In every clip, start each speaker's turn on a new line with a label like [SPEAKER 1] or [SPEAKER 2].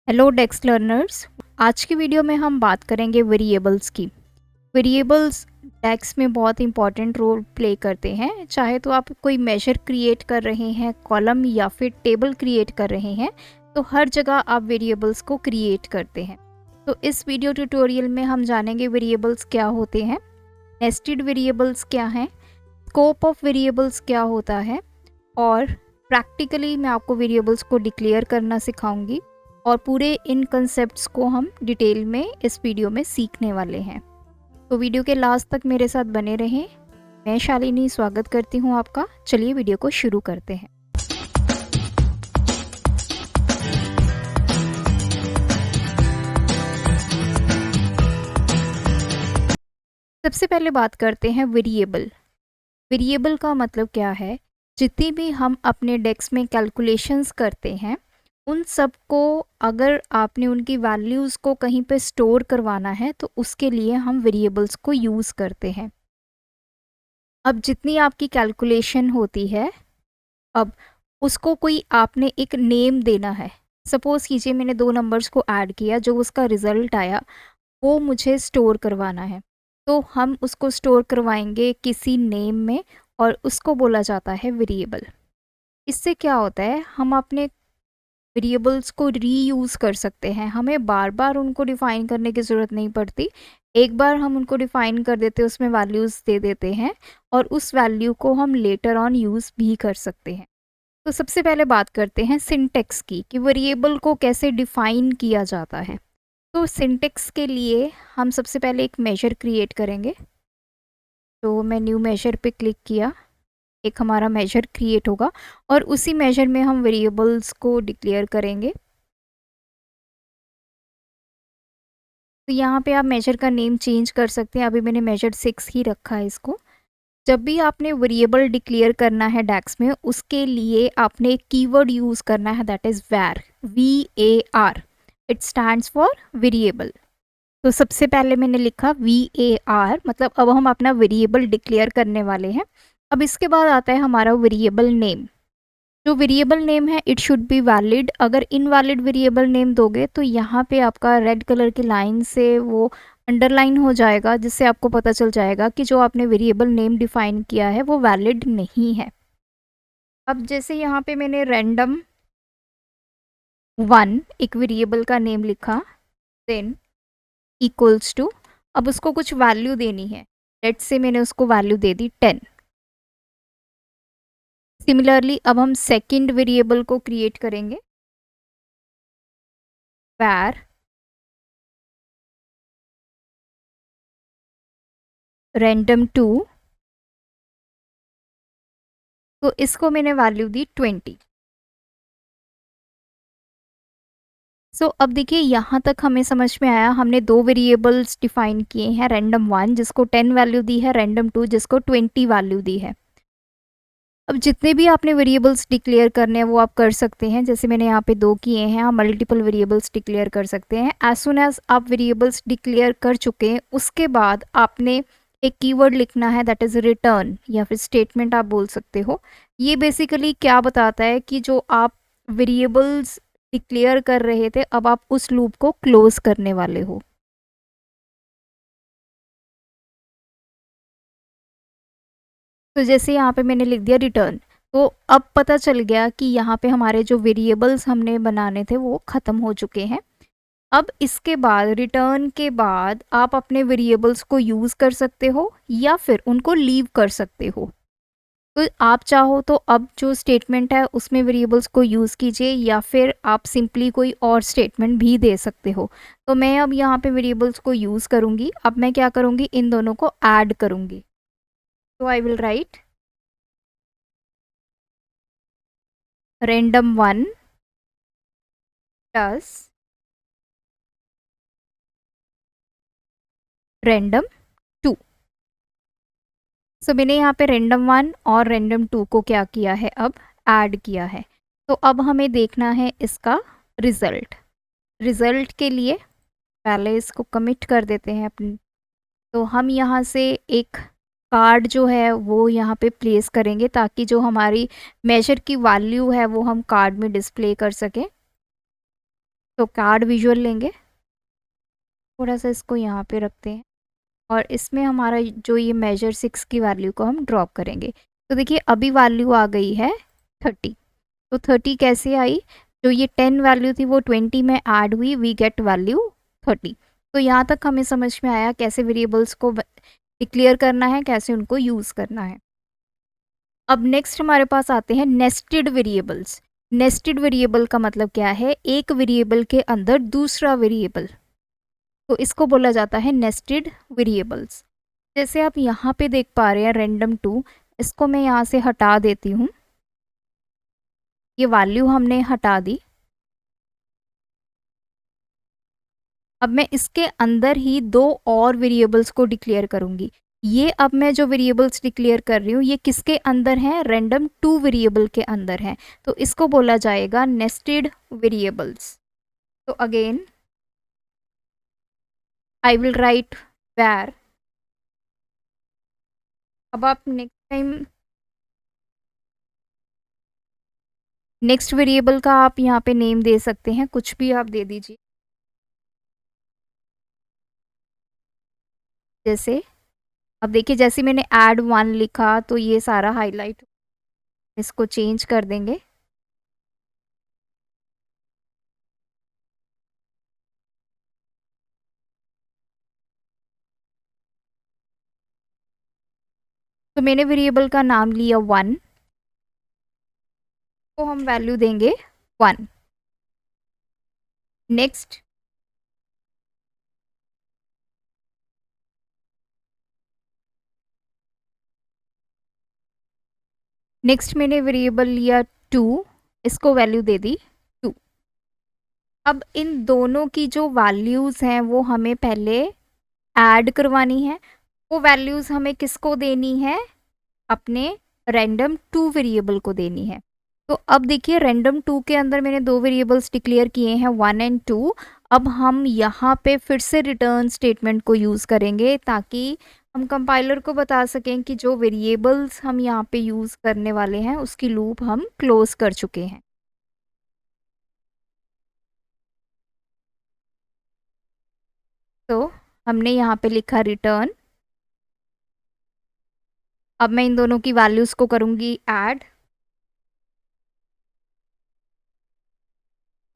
[SPEAKER 1] Hello डेक्स learners. आज की video में हम बात करेंगे वेरिएबल्स की। वेरिएबल्स डेक्स में बहुत इंपॉर्टेंट रोल प्ले करते हैं। चाहे तो आप कोई मेजर क्रिएट कर रहे हैं, कॉलम या फिर टेबल क्रिएट कर रहे हैं, तो हर जगह आप वेरिएबल्स को क्रिएट करते हैं। तो इस वीडियो ट्यूटोरियल में हम जानेंगे वेरिएबल्स क्या होते हैं, नेस्टेड वेरिएबल्स क्या हैं, स्कोप ऑफ वेरिएबल्स क्या होता है, और प्रैक्टिकली मैं आपको वेरिएबल्स को डिक्लेयर करना सिखाऊंगी और पूरे इन कंसेप्ट्स को हम डिटेल में इस वीडियो में सीखने वाले हैं। तो वीडियो के लास्ट तक मेरे साथ बने रहें। मैं शालिनी स्वागत करती हूँ आपका। चलिए वीडियो को शुरू करते हैं। सबसे पहले बात करते हैं वेरिएबल। वेरिएबल का मतलब क्या है? जितनी भी हम अपने डेस्क में कैलकुलेशंस करते हैं, उन सब को अगर आपने उनकी वैल्यूज़ को कहीं पे स्टोर करवाना है तो उसके लिए हम वेरिएबल्स को यूज़ करते हैं। अब जितनी आपकी कैलकुलेशन होती है, अब उसको कोई आपने एक नेम देना है। सपोज़ कीजिए मैंने दो नंबर्स को ऐड किया, जो उसका रिज़ल्ट आया वो मुझे स्टोर करवाना है, तो हम उसको स्टोर करवाएंगे किसी नेम में और उसको बोला जाता है वेरिएबल। इससे क्या होता है, हम अपने वेरिएबल्स को रीयूज़ कर सकते हैं। हमें बार बार उनको डिफ़ाइन करने की ज़रूरत नहीं पड़ती। एक बार हम उनको डिफ़ाइन कर देते हैं, उसमें वैल्यूज़ दे देते हैं और उस वैल्यू को हम लेटर ऑन यूज़ भी कर सकते हैं। तो सबसे पहले बात करते हैं सिंटेक्स की, कि वेरिएबल को कैसे डिफ़ाइन किया जाता है। तो सिंटेक्स के लिए हम सबसे पहले एक मेजर क्रिएट करेंगे। तो मैं न्यू मेजर पे क्लिक किया, एक हमारा मेजर क्रिएट होगा और उसी मेजर में हम वेरिएबल्स को डिक्लेयर करेंगे। तो यहाँ पे आप मेजर का नेम चेंज कर सकते हैं। अभी मैंने मेजर 6 ही रखा है इसको। जब भी आपने वेरिएबल डिक्लेयर करना है डेक्स में, उसके लिए आपने एक कीवर्ड यूज़ करना है, that is var, VAR। It stands for variable. तो सबसे पहले मैंने लिखा VAR, मतलब अब हम अपना वेरिएबल डिक्लेयर करने वाले हैं। अब इसके बाद आता है हमारा वेरिएबल नेम। जो वेरिएबल नेम है इट शुड बी वैलिड। अगर इनवैलिड वेरिएबल नेम दोगे तो यहाँ पे आपका रेड कलर की लाइन से वो अंडरलाइन हो जाएगा, जिससे आपको पता चल जाएगा कि जो आपने वेरिएबल नेम डिफाइन किया है वो वैलिड नहीं है। अब जैसे यहाँ पे मैंने रैंडम 1 एक वेरिएबल का नेम लिखा, देन इक्वल्स टू, अब उसको कुछ वैल्यू देनी है। लेट्स से मैंने उसको वैल्यू दे दी 10। सिमिलरली अब हम सेकंड वेरिएबल को क्रिएट करेंगे, var random2। तो इसको मैंने वैल्यू दी 20। अब देखिए यहाँ तक हमें समझ में आया। हमने दो वेरिएबल्स डिफाइन किए हैं, random1 जिसको 10 वैल्यू दी है, random2 जिसको 20 वैल्यू दी है। अब जितने भी आपने वेरिएबल्स डिक्लेयर करने हैं वो आप कर सकते हैं। जैसे मैंने यहाँ पे दो किए हैं, आप मल्टीपल वेरिएबल्स डिक्लेयर कर सकते हैं। एज सुन एज आप वेरिएबल्स डिक्लेयर कर चुके हैं, उसके बाद आपने एक कीवर्ड लिखना है, दैट इज़ रिटर्न, या फिर स्टेटमेंट आप बोल सकते हो। ये बेसिकली क्या बताता है कि जो आप वेरिएबल्स डिक्लेयर कर रहे थे, अब आप उस लूप को क्लोज करने वाले हो। तो जैसे यहाँ पे मैंने लिख दिया रिटर्न, तो अब पता चल गया कि यहाँ पे हमारे जो वेरिएबल्स हमने बनाने थे वो ख़त्म हो चुके हैं। अब इसके बाद रिटर्न के बाद आप अपने वेरिएबल्स को यूज़ कर सकते हो या फिर उनको लीव कर सकते हो। तो आप चाहो तो अब जो स्टेटमेंट है उसमें वेरिएबल्स को यूज़ कीजिए, या फिर आप सिंपली कोई और स्टेटमेंट भी दे सकते हो। तो मैं अब यहाँ पे वेरिएबल्स को यूज़ करूँगी। अब मैं क्या करूँगी, इन दोनों को ऐड करूँगी। तो I will write random1 plus random2। मैंने यहाँ पे random1 और random2 को क्या किया है, अब ऐड किया है। तो अब हमें देखना है इसका रिजल्ट। रिजल्ट के लिए पहले इसको कमिट कर देते हैं अपनी। तो हम यहाँ से एक कार्ड जो है वो यहाँ पे प्लेस करेंगे, ताकि जो हमारी मेजर की वैल्यू है वो हम कार्ड में डिस्प्ले कर सकें। तो कार्ड विजुअल लेंगे, थोड़ा सा इसको यहाँ पे रखते हैं और इसमें हमारा जो ये मेजर 6 की वैल्यू को हम ड्रॉप करेंगे। तो देखिए अभी वैल्यू आ गई है 30। तो 30 कैसे आई, जो ये 10 वैल्यू थी वो 20 में ऐड हुई, वी गेट वैल्यू 30। तो यहाँ तक हमें समझ में आया कैसे वेरिएबल्स को डिक्लेयर करना है, कैसे उनको यूज़ करना है। अब नेक्स्ट हमारे पास आते हैं नेस्टेड वेरिएबल्स। नेस्टेड वेरिएबल का मतलब क्या है, एक वेरिएबल के अंदर दूसरा वेरिएबल, तो इसको बोला जाता है नेस्टेड वेरिएबल्स। जैसे आप यहाँ पे देख पा रहे हैं random2, इसको मैं यहाँ से हटा देती हूँ, ये वैल्यू हमने हटा दी। अब मैं इसके अंदर ही दो और वेरिएबल्स को डिक्लेयर करूँगी। ये अब मैं जो वेरिएबल्स डिक्लेयर कर रही हूँ ये किसके अंदर हैं, random2 वेरिएबल के अंदर हैं, तो इसको बोला जाएगा नेस्टेड वेरिएबल्स। तो again I will write where। अब आप नेक्स्ट वेरिएबल का आप यहाँ पे नेम दे सकते हैं, कुछ भी आप दे दीजिए। जैसे अब देखिए जैसे मैंने ऐड 1 लिखा तो ये सारा हाईलाइट, इसको चेंज कर देंगे। तो मैंने वेरिएबल का नाम लिया 1, तो हम वैल्यू देंगे 1। नेक्स्ट मैंने वेरिएबल लिया 2, इसको वैल्यू दे दी 2। अब इन दोनों की जो वैल्यूज़ हैं वो हमें पहले ऐड करवानी है। वो वैल्यूज़ हमें किसको देनी है, अपने random2 वेरिएबल को देनी है। तो अब देखिए random2 के अंदर मैंने दो वेरिएबल्स डिक्लेयर किए हैं 1 एंड 2। अब हम यहाँ पे फिर से रिटर्न स्टेटमेंट को यूज़ करेंगे ताकि हम कंपाइलर को बता सकें कि जो वेरिएबल्स हम यहाँ पे यूज़ करने वाले हैं उसकी लूप हम क्लोज कर चुके हैं। तो हमने यहाँ पे लिखा रिटर्न। अब मैं इन दोनों की वैल्यूज़ को करूँगी ऐड।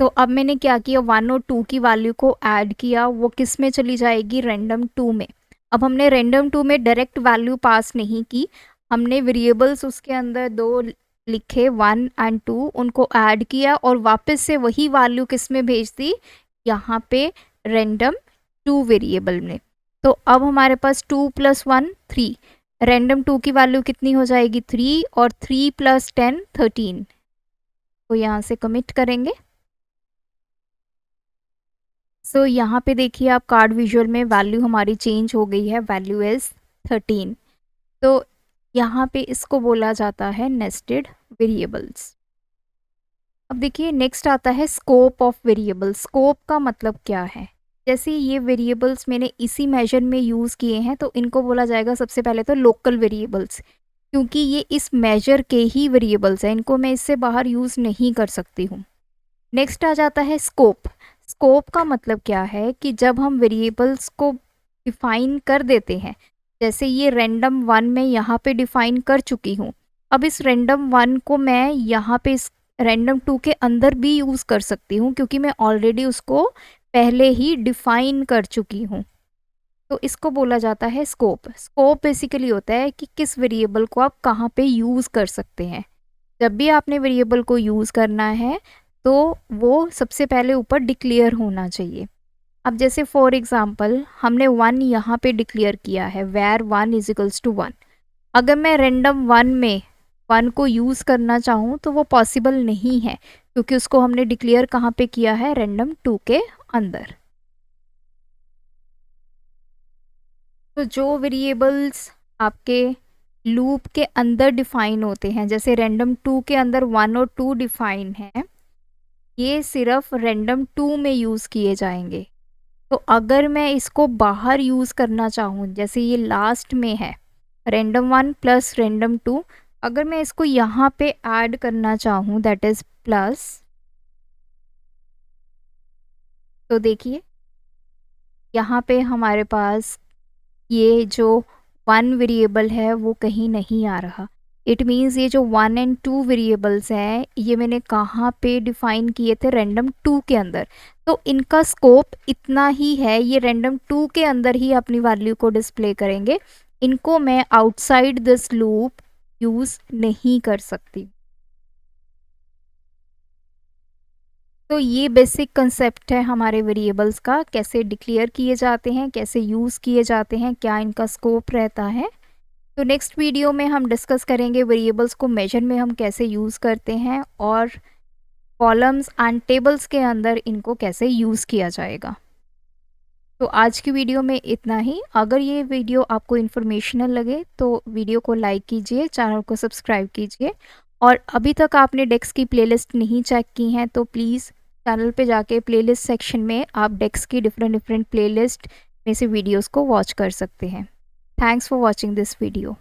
[SPEAKER 1] तो अब मैंने क्या किया, 1 और 2 की वैल्यू को ऐड किया, वो किस में चली जाएगी, random2 में। अब हमने random2 में डायरेक्ट वैल्यू पास नहीं की, हमने वेरिएबल्स उसके अंदर दो लिखे 1 एंड 2, उनको ऐड किया और वापस से वही वैल्यू किस में भेज दी, यहाँ पे random2 वेरिएबल में। तो अब हमारे पास 2 + 1 3, random2 की वैल्यू कितनी हो जाएगी 3, और 3 + 10 13। तो यहाँ से कमिट करेंगे। सो यहाँ पे देखिए आप कार्ड विजुअल में वैल्यू हमारी चेंज हो गई है, वैल्यू इज़ 13। तो यहाँ पे इसको बोला जाता है नेस्टेड वेरिएबल्स। अब देखिए नेक्स्ट आता है स्कोप ऑफ वेरिएबल। स्कोप का मतलब क्या है, जैसे ये वेरिएबल्स मैंने इसी मेजर में यूज़ किए हैं तो इनको बोला जाएगा सबसे पहले तो लोकल वेरिएबल्स, क्योंकि ये इस मेजर के ही वेरिएबल्स हैं, इनको मैं इससे बाहर यूज़ नहीं कर सकती हूँ। नेक्स्ट आ जाता है स्कोप। स्कोप का मतलब क्या है कि जब हम वेरिएबल्स को डिफाइन कर देते हैं, जैसे ये random1 में यहाँ पे डिफाइन कर चुकी हूँ, अब इस random1 को मैं यहाँ पे इस random2 के अंदर भी यूज़ कर सकती हूँ क्योंकि मैं ऑलरेडी उसको पहले ही डिफाइन कर चुकी हूँ। तो इसको बोला जाता है स्कोप। स्कोप बेसिकली होता है कि किस वेरिएबल को आप कहाँ पे यूज़ कर सकते हैं। जब भी आपने वेरिएबल को यूज़ करना है तो वो सबसे पहले ऊपर डिक्लेयर होना चाहिए। अब जैसे फॉर एग्ज़ाम्पल हमने 1 यहाँ पे डिक्लेयर किया है, where 1 = 1। अगर मैं random1 में 1 को यूज़ करना चाहूँ तो वो पॉसिबल नहीं है क्योंकि उसको हमने डिक्लेयर कहाँ पे किया है, random2 के अंदर। तो जो वेरिएबल्स आपके लूप के अंदर डिफाइन होते हैं, जैसे random2 के अंदर 1 और 2 डिफाइन हैं, ये सिर्फ random2 में यूज़ किए जाएंगे। तो अगर मैं इसको बाहर यूज़ करना चाहूँ, जैसे ये लास्ट में है random1 + random2, अगर मैं इसको यहाँ पे ऐड करना चाहूँ दैट इज़ प्लस, तो देखिए यहाँ पे हमारे पास ये जो वन वेरिएबल है वो कहीं नहीं आ रहा। इट मीन्स ये जो 1 एंड 2 वेरिएबल्स हैं ये मैंने कहाँ पे डिफाइन किए थे, रैंडम 2 के अंदर। तो इनका स्कोप इतना ही है, ये रैंडम 2 के अंदर ही अपनी वैल्यू को डिस्प्ले करेंगे। इनको मैं आउटसाइड दिस लूप यूज़ नहीं कर सकती। तो ये बेसिक कंसेप्ट है हमारे वेरिएबल्स का, कैसे डिक्लेयर किए जाते हैं, कैसे यूज़ किए जाते हैं, क्या इनका स्कोप रहता है। तो नेक्स्ट वीडियो में हम डिस्कस करेंगे वेरिएबल्स को मेजर में हम कैसे यूज़ करते हैं और कॉलम्स एंड टेबल्स के अंदर इनको कैसे यूज़ किया जाएगा। तो आज की वीडियो में इतना ही। अगर ये वीडियो आपको इन्फॉर्मेशनल लगे तो वीडियो को लाइक कीजिए, चैनल को सब्सक्राइब कीजिए और अभी तक आपने डेक्स की प्लेलिस्ट नहीं चेक की हैं तो प्लीज़ चैनल पे जाके प्लेलिस्ट सेक्शन में आप डेक्स की डिफरेंट प्लेलिस्ट में से वीडियोस को वॉच कर सकते हैं। Thanks for watching this video.